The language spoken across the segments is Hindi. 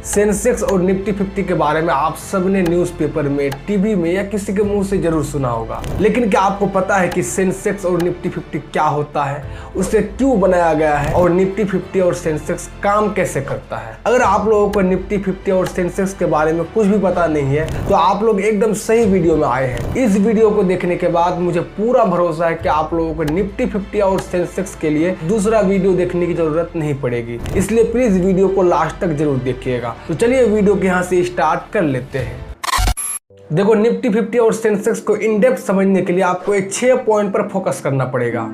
सेंसेक्स और निफ्टी 50 के बारे में आप सबने न्यूज़पेपर में, टीवी में या किसी के मुंह से जरूर सुना होगा, लेकिन क्या आपको पता है कि सेंसेक्स और निफ्टी 50 क्या होता है, उसे क्यों बनाया गया है और निफ्टी 50 और सेंसेक्स काम कैसे करता है। अगर आप लोगों को निफ्टी 50 और सेंसेक्स के बारे में कुछ भी पता नहीं है तो आप लोग एकदम सही वीडियो में आए हैं। इस वीडियो को देखने के बाद मुझे पूरा भरोसा है कि आप लोगों को निफ्टी 50 और सेंसेक्स के लिए दूसरा वीडियो देखने की जरूरत नहीं पड़ेगी, इसलिए प्लीज वीडियो को लास्ट तक जरूर देखिएगा। तो चलिए वीडियो के यहाँ से स्टार्ट कर लेते हैं। देखो, निफ्टी 50 और सेंसेक्स को इन डेप्थ समझने के लिए आपको एक 6 पॉइंट पर फोकस करना पड़ेगा।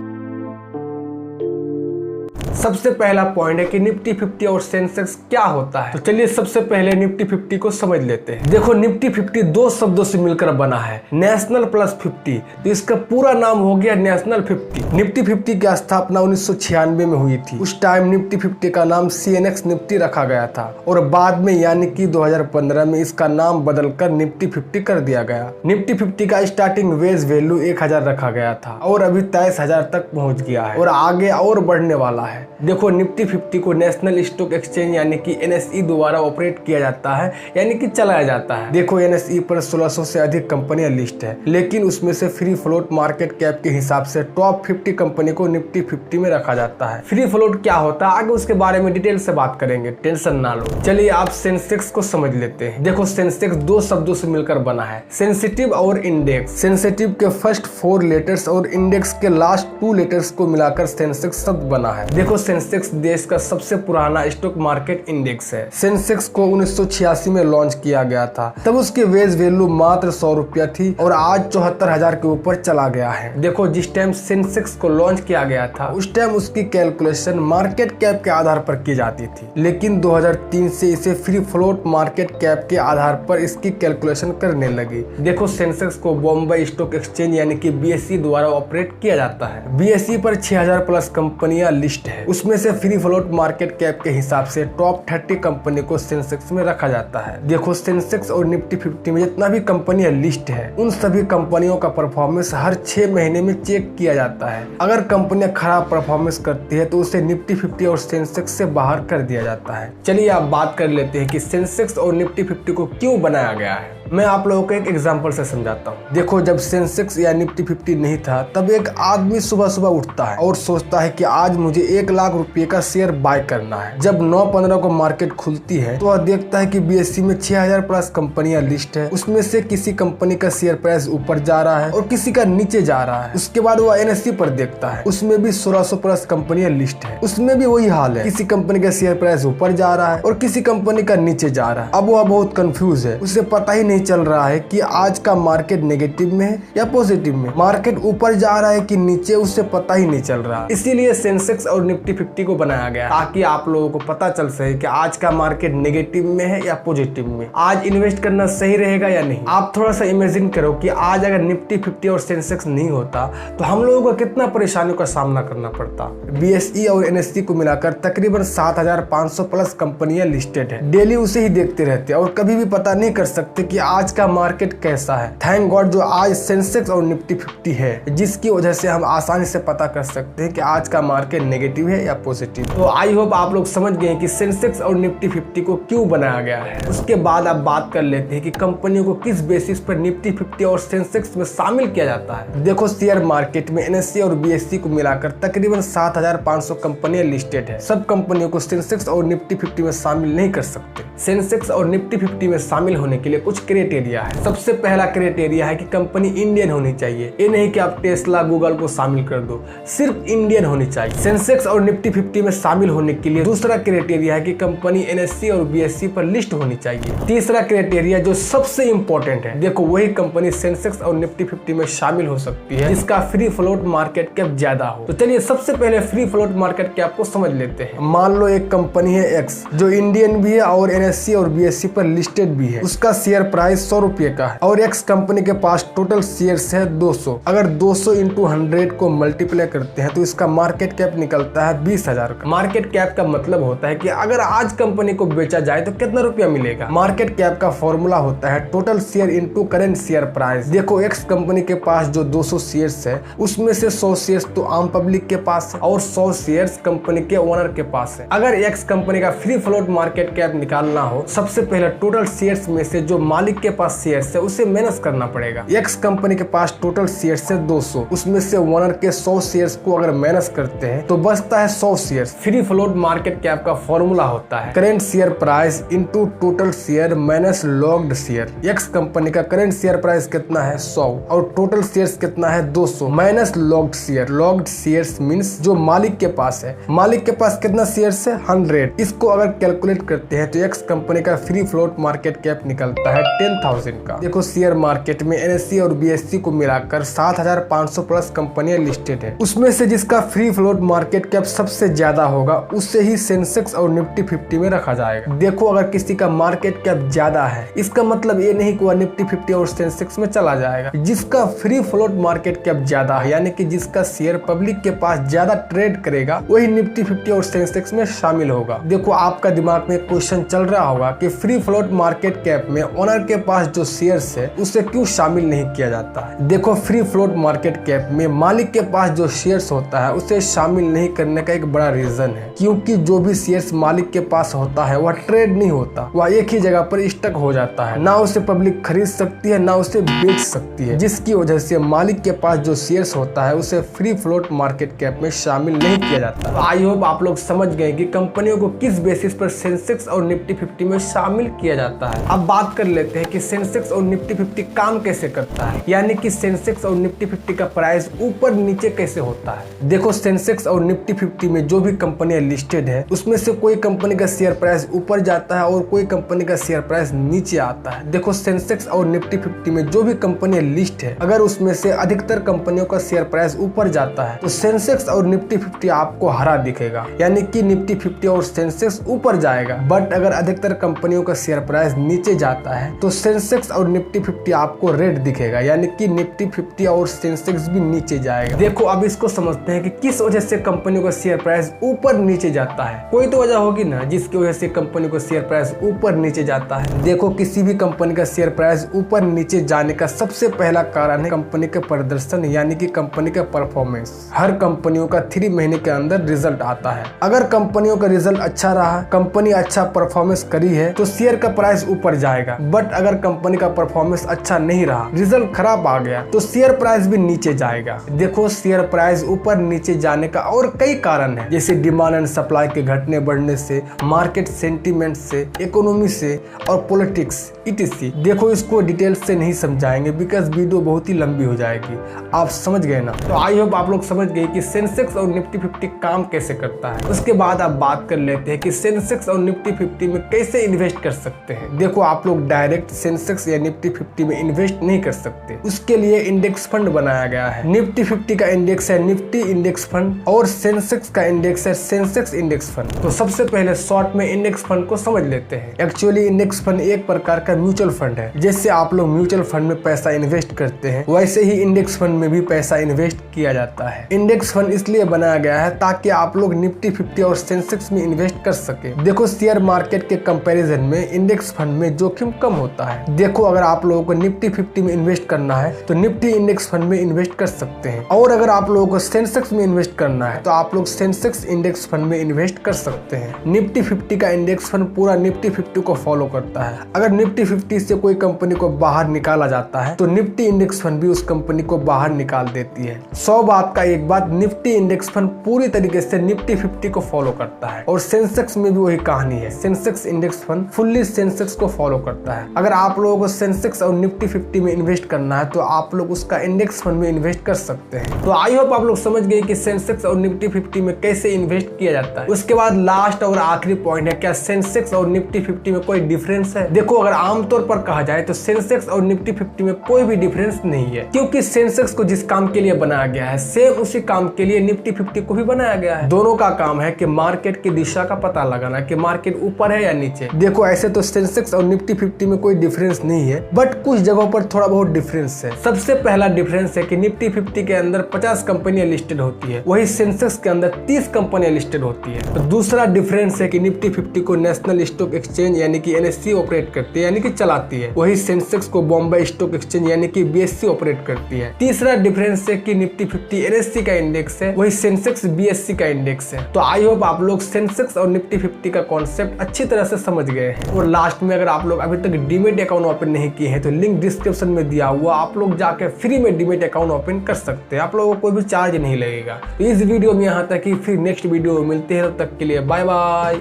सबसे पहला पॉइंट है कि निफ्टी 50 और सेंसेक्स क्या होता है। तो चलिए सबसे पहले निफ्टी 50 को समझ लेते हैं। देखो, निफ्टी 50 दो शब्दों से मिलकर बना है, नेशनल प्लस 50, तो इसका पूरा नाम हो गया नेशनल 50। निफ्टी 50 की स्थापना 1996 में हुई थी। उस टाइम निफ्टी 50 का नाम CNX निफ्टी रखा गया था और बाद में यानी कि 2015 में इसका नाम बदलकर निफ्टी 50 कर दिया गया। निफ्टी 50 का स्टार्टिंग वेज वैल्यू 1000 रखा गया था और अभी 23,000 तक पहुंच गया है और आगे और बढ़ने वाला है। देखो, निफ्टी 50 को नेशनल स्टॉक एक्सचेंज यानी कि NSE द्वारा ऑपरेट किया जाता है, यानी कि चलाया जाता है। देखो, NSE पर 1600 से अधिक कंपनियां लिस्ट है, लेकिन उसमें से फ्री फ्लोट मार्केट कैप के हिसाब से टॉप 50 कंपनी को निफ्टी 50 में रखा जाता है। फ्री फ्लोट क्या होता है आगे उसके बारे में डिटेल से बात करेंगे, टेंशन ना लो। चलिए आप सेंसेक्स को समझ लेते हैं। देखो, सेंसेक्स दो शब्दों से मिलकर बना है, सेंसिटिव और इंडेक्स। सेंसिटिव के फर्स्ट 4 लेटर्स और इंडेक्स के लास्ट 2 लेटर्स को मिलाकर सेंसेक्स शब्द बना है। देखो, सेंसेक्स देश का सबसे पुराना स्टॉक मार्केट इंडेक्स है। सेंसेक्स को 1986 में लॉन्च किया गया था, तब उसकी वेज वैल्यू मात्र 100 रुपया थी और आज 74,000 के ऊपर चला गया है। देखो, जिस टाइम सेंसेक्स को लॉन्च किया गया था उस टाइम उसकी कैलकुलेशन मार्केट कैप के आधार पर की जाती थी, लेकिन 2003 से इसे फ्री फ्लोट मार्केट कैप के आधार पर इसकी कैलकुलेशन करने लगी। देखो, सेंसेक्स को बॉम्बे स्टॉक एक्सचेंज यानी कि BSE द्वारा ऑपरेट किया जाता है। BSE पर 6000 प्लस कंपनियां लिस्ट है, उसमें से फ्री फ्लोट मार्केट कैप के हिसाब से टॉप 30 कंपनी को सेंसेक्स में रखा जाता है। देखो, सेंसेक्स और निफ्टी 50 में जितना भी कंपनियां लिस्ट है उन सभी कंपनियों का परफॉर्मेंस हर 6 महीने में चेक किया जाता है। अगर कंपनियां खराब परफॉर्मेंस करती है तो उसे निफ्टी 50 और सेंसेक्स से बाहर कर दिया जाता है। चलिए आप बात कर लेते हैं कि सेंसेक्स और निफ्टी 50 को क्यों बनाया गया है। मैं आप लोगों को एक एग्जांपल से समझाता हूँ। देखो, जब सेंसेक्स या निफ्टी 50 नहीं था तब एक आदमी सुबह सुबह उठता है और सोचता है कि आज मुझे 1 लाख रुपए का शेयर बाय करना है। जब 9:15 को मार्केट खुलती है तो वह देखता है कि BSE में 6000 प्लस कंपनियां लिस्ट है, उसमें से किसी कंपनी का शेयर प्राइस ऊपर जा रहा है और किसी का नीचे जा रहा है। उसके बाद वह NSE पर देखता है, उसमें भी 1600 प्लस कंपनियां लिस्ट है, उसमें भी वही हाल है, किसी कंपनी का शेयर प्राइस ऊपर जा रहा है और किसी कंपनी का नीचे जा रहा है। अब वह बहुत कंफ्यूज है, उसे पता ही नहीं चल रहा है कि आज का मार्केट नेगेटिव में है या पॉजिटिव में, मार्केट ऊपर जा रहा है कि नीचे, उसे पता ही नहीं चल रहा। इसीलिए सेंसेक्स और निफ्टी 50 को बनाया गया ताकि आप लोगों को पता चल सके कि आज का मार्केट नेगेटिव में है या पॉजिटिव में, आज इन्वेस्ट करना सही रहेगा या नहीं। आप थोड़ा सा इमेजिन करो कि आज अगर निफ्टी 50 और सेंसेक्स नहीं होता तो हम लोगों को कितना परेशानियों का सामना करना पड़ता। BSE और NSE को मिलाकर तकरीबन 7500 प्लस कंपनियां लिस्टेड है, डेली उसे ही देखते रहते और कभी भी पता नहीं कर सकते कि आज का मार्केट कैसा है। थैंक गॉड जो आज सेंसेक्स और निफ्टी 50 है, जिसकी वजह से हम आसानी से पता कर सकते हैं कि आज का मार्केट नेगेटिव है या पॉजिटिव। तो आई होप आप लोग समझ गए कि सेंसेक्स और निफ्टी 50 को क्यों बनाया गया है। उसके बाद आप बात कर लेते हैं कि कंपनियों को किस बेसिस पर निफ्टी 50 और सेंसेक्स में शामिल किया जाता है। देखो, शेयर मार्केट में NSE और BSE को मिलाकर तकरीबन 7500 कंपनियां लिस्टेड है। सब कंपनियों को सेंसेक्स और निफ्टी 50 में शामिल नहीं कर सकते। सेंसेक्स और निफ्टी 50 में शामिल होने के लिए कुछ क्राइटेरिया है। सबसे पहला क्राइटेरिया है कि कंपनी इंडियन होनी चाहिए। ये नहीं कि आप टेस्ला, गूगल को शामिल कर दो, सिर्फ इंडियन होनी चाहिए। सेंसेक्स और निफ्टी 50 में शामिल होने के लिए दूसरा क्राइटेरिया है कि कंपनी NSE और BSE पर लिस्ट होनी चाहिए। तीसरा क्राइटेरिया जो सबसे इंपॉर्टेंट है, देखो वही कंपनी सेंसेक्स और निफ्टी 50 में शामिल हो सकती है जिसका फ्री फ्लोट मार्केट कैप ज्यादा हो। तो चलिए सबसे पहले फ्री फ्लोट मार्केट कैप को समझ लेते हैं। मान लो एक कंपनी है X जो इंडियन भी है और NSE और BSE पर लिस्टेड भी है, उसका शेयर प्राइस 100 रुपए का है और एक्स कंपनी के पास टोटल शेयर्स है 200। अगर 200 इंटू 100 को मल्टीप्लाई करते हैं तो इसका मार्केट कैप निकलता है 20,000 का। मार्केट कैप का मतलब होता है कि अगर आज कंपनी को बेचा जाए तो कितना रुपया मिलेगा। मार्केट कैप का फॉर्मूला होता है total share into current share price. देखो एक्स कंपनी के पास जो 200 शेयर्स है उसमें से 100 शेयर्स तो आम पब्लिक के पास है और 100 शेयर्स कंपनी के ओनर के पास है। अगर एक्स कंपनी का फ्री फ्लोट मार्केट कैप निकालना हो, सबसे पहले टोटल शेयर्स में से जो मालिक के पास शेयर्स है उसे माइनस करना पड़ेगा। एक्स कंपनी के पास टोटल शेयर्स है 200, उसमें से ओनर के 100 शेयर्स को अगर माइनस करते हैं तो बचता है 100 shares. Free float market cap का फॉर्मूला होता है current share price into total share minus locked share. X company का करेंट शेयर प्राइस कितना है 100 और टोटल शेयर्स कितना है 200 minus locked share. Locked shares means जो मालिक के पास है। मालिक के पास कितना शेयर्स है 100। इसको अगर कैलकुलेट करते हैं तो एक्स कंपनी का फ्री फ्लोट मार्केट कैप निकलता है 10,000 का। देखो शेयर मार्केट में NSE और BSE को मिलाकर 7,500 प्लस कंपनियां लिस्टेड है। उसमें से जिसका फ्री फ्लोट मार्केट कैप सबसे ज्यादा होगा उससे ही सेंसेक्स और निफ्टी 50 में रखा जाएगा। देखो अगर किसी का मार्केट कैप ज्यादा है इसका मतलब ये नहीं कि वह निफ्टी 50 और सेंसेक्स में चला जाएगा। जिसका फ्री फ्लोट मार्केट कैप ज्यादा है यानी कि जिसका शेयर पब्लिक के पास ज्यादा ट्रेड करेगा वही निफ्टी 50 और सेंसेक्स में शामिल होगा। देखो आपका दिमाग में क्वेश्चन चल रहा होगा कि फ्री फ्लोट मार्केट कैप में ओनर के पास जो शेयर्स है उसे क्यों शामिल नहीं किया जाता है। देखो फ्री फ्लोट मार्केट कैप में मालिक के पास जो शेयर्स होता है उसे शामिल नहीं करने का एक बड़ा रीजन है, क्योंकि जो भी शेयर्स मालिक के पास होता है वह ट्रेड नहीं होता, वह एक ही जगह पर स्टक हो जाता है। ना उसे पब्लिक खरीद सकती है ना उसे बेच सकती है, जिसकी वजह से मालिक के पास जो शेयर्स होता है उसे फ्री फ्लोट मार्केट कैप में शामिल नहीं किया जाता। आई होप आप लोग समझ गए कि कंपनियों को किस बेसिस पर सेंसेक्स और निफ्टी 50 में शामिल किया जाता है। अब बात कर लेते हैं कि सेंसेक्स और निफ्टी 50 काम कैसे करता है, यानी कि सेंसेक्स और निफ्टी 50 का प्राइस ऊपर नीचे कैसे होता है। देखो सेंसेक्स और निफ्टी 50 में जो भी कंपनियां लिस्टेड है उसमें से कोई कंपनी का शेयर प्राइस ऊपर जाता है और कोई कंपनी का शेयर प्राइस नीचे आता है। देखो सेंसेक्स और निफ्टी 50 में जो भी कंपनियां लिस्ट है अगर उसमें से अधिकतर कंपनियों का शेयर प्राइस ऊपर जाता है तो सेंसेक्स और निफ्टी 50 आपको हरा दिखेगा, यानी कि निफ्टी 50 और सेंसेक्स ऊपर जाएगा। बट अगर अधिकतर कंपनियों का शेयर प्राइस नीचे जाता है तो सेंसेक्स और निफ्टी 50 आपको रेड दिखेगा, यानी कि निफ्टी 50 और सेंसेक्स भी नीचे जाएगा। देखो अब इसको समझते हैं कि किस वजह से कंपनियों का शेयर प्राइस ऊपर नीचे जाता है। कोई तो वजह होगी ना जिसकी वजह से कंपनी को शेयर प्राइस ऊपर नीचे जाता है। देखो किसी भी कंपनी का शेयर प्राइस ऊपर नीचे जाने का सबसे पहला कारण है कंपनी के प्रदर्शन, यानी कि कंपनी का परफॉर्मेंस। हर कंपनियों का 3 महीने के अंदर रिजल्ट आता है। अगर कंपनियों का रिजल्ट अच्छा रहा, कंपनी अच्छा परफॉर्मेंस करी है तो शेयर का प्राइस ऊपर जाएगा। बट अगर कंपनी का परफॉर्मेंस अच्छा नहीं रहा, रिजल्ट खराब आ गया तो शेयर प्राइस भी नीचे जाएगा। देखो शेयर प्राइस ऊपर नीचे जाने का और कई कारण है, जैसे डिमांड एंड सप्लाई के घटने बढ़ने से, मार्केट सेंटीमेंट से, इकोनॉमी से और पॉलिटिक्स etc। देखो इसको डिटेल से नहीं समझाएंगे बिकॉज वीडियो बहुत ही लंबी हो जाएगी। आप समझ गए ना। तो आई होप आप लोग समझ गए कि सेंसेक्स और निफ्टी 50 काम कैसे करता है। उसके बाद आप बात कर लेते हैं कि सेंसेक्स और निफ्टी 50 में कैसे इन्वेस्ट कर सकते हैं। देखो आप लोग डायरेक्ट सेंसेक्स या निफ्टी 50 में इन्वेस्ट नहीं कर सकते, उसके लिए इंडेक्स फंड बनाया गया है। निफ्टी 50 का इंडेक्स है निफ्टी इंडेक्स फंड और सेंसेक्स का इंडेक्स है सेंसेक्स इंडेक्स फंड। तो सबसे पहले शॉर्ट में इंडेक्स फंड को समझ लेते हैं। एक्चुअली इंडेक्स फंड एक प्रकार का म्यूचुअल फंड है। जैसे आप लोग म्यूचुअल फंड में पैसा इन्वेस्ट करते हैं वैसे ही इंडेक्स फंड में भी पैसा इन्वेस्ट किया जाता है। इंडेक्स फंड इसलिए बनाया गया है ताकि आप लोग निफ्टी 50 और सेंसेक्स में इन्वेस्ट कर सके। देखो शेयर मार्केट के कंपैरिजन में इंडेक्स फंड में जोखिम कम होता है। देखो अगर आप लोगों को निफ्टी 50 में इन्वेस्ट करना है तो निफ्टी इंडेक्स फंड में इन्वेस्ट कर सकते हैं, और अगर आप लोगों को सेंसेक्स में इन्वेस्ट करना है तो आप लोग सेंसेक्स इंडेक्स फंड में इन्वेस्ट कर सकते हैं। निफ्टी 50 का इंडेक्स फंड पूरा निफ्टी 50 को फॉलो करता है। अगर निफ्टी 50 से कोई कंपनी को बाहर निकाला जाता है तो निफ्टी इंडेक्स फंड भी उस कंपनी को बाहर निकाल देती है। 100 बात का एक बात, निफ्टी इंडेक्स फंड पूरी तरीके से निफ्टी 50 को फॉलो करता है और सेंसेक्स में भी वही कहानी है। Sensex index fund fully Sensex को फॉलो करता है। अगर आप लोगों को सेंसेक्स और निफ्टी 50 में इन्वेस्ट करना है तो आप लोग उसका इंडेक्स फंड में इन्वेस्ट कर सकते हैं। तो आई होप आप लोग समझ गए कि सेंसेक्स और निफ्टी 50 में कैसे इन्वेस्ट किया जाता है। उसके बाद लास्ट और आखिरी पॉइंट है, क्या सेंसेक्स और निफ्टी 50 में कोई डिफरेंस है। देखो अगर आमतौर पर कहा जाए तो सेंसेक्स और निफ्टी 50 में कोई भी डिफरेंस नहीं है, क्योंकि सेंसेक्स को जिस काम के लिए बनाया गया है सेम उसी काम के लिए निफ्टी 50 को भी बनाया गया है। दोनों का काम है कि मार्केट की दिशा का पता लगाना कि मार्केट ऊपर है या नीचे। देखो ऐसे तो सेंसेक्स और निफ्टी 50 में कोई कोई डिफरेंस नहीं है, बट कुछ जगहों पर थोड़ा बहुत डिफरेंस है। सबसे पहला डिफरेंस है कि निफ्टी 50 के अंदर 50 कंपनियां लिस्टेड होती है, वही सेंसेक्स के अंदर 30 कंपनियां लिस्टेड होती है। तो दूसरा डिफरेंस है कि निफ्टी 50 को नेशनल स्टॉक एक्सचेंज यानी कि NSE ऑपरेट करती है, यानी कि चलाती है, वही सेंसेक्स को बॉम्बे स्टॉक एक्सचेंज यानी कि BSE ऑपरेट करती है। तीसरा डिफरेंस है कि निफ्टी 50 NSE का इंडेक्स है, वही सेंसेक्स BSE का इंडेक्स है। तो आई होप आप लोग सेंसेक्स और निफ्टी 50 का कॉन्सेप्ट अच्छी तरह से समझ गए हैं। और लास्ट में अगर आप लोग अभी तक डीमेट अकाउंट ओपन नहीं किए हैं तो लिंक डिस्क्रिप्शन में दिया हुआ, आप लोग जाके फ्री में डीमेट अकाउंट ओपन कर सकते हैं, आप लोगों को कोई भी चार्ज नहीं लगेगा। तो इस वीडियो में यहाँ तक ही, फिर नेक्स्ट वीडियो में मिलते हैं, तब तक के लिए बाय बाय।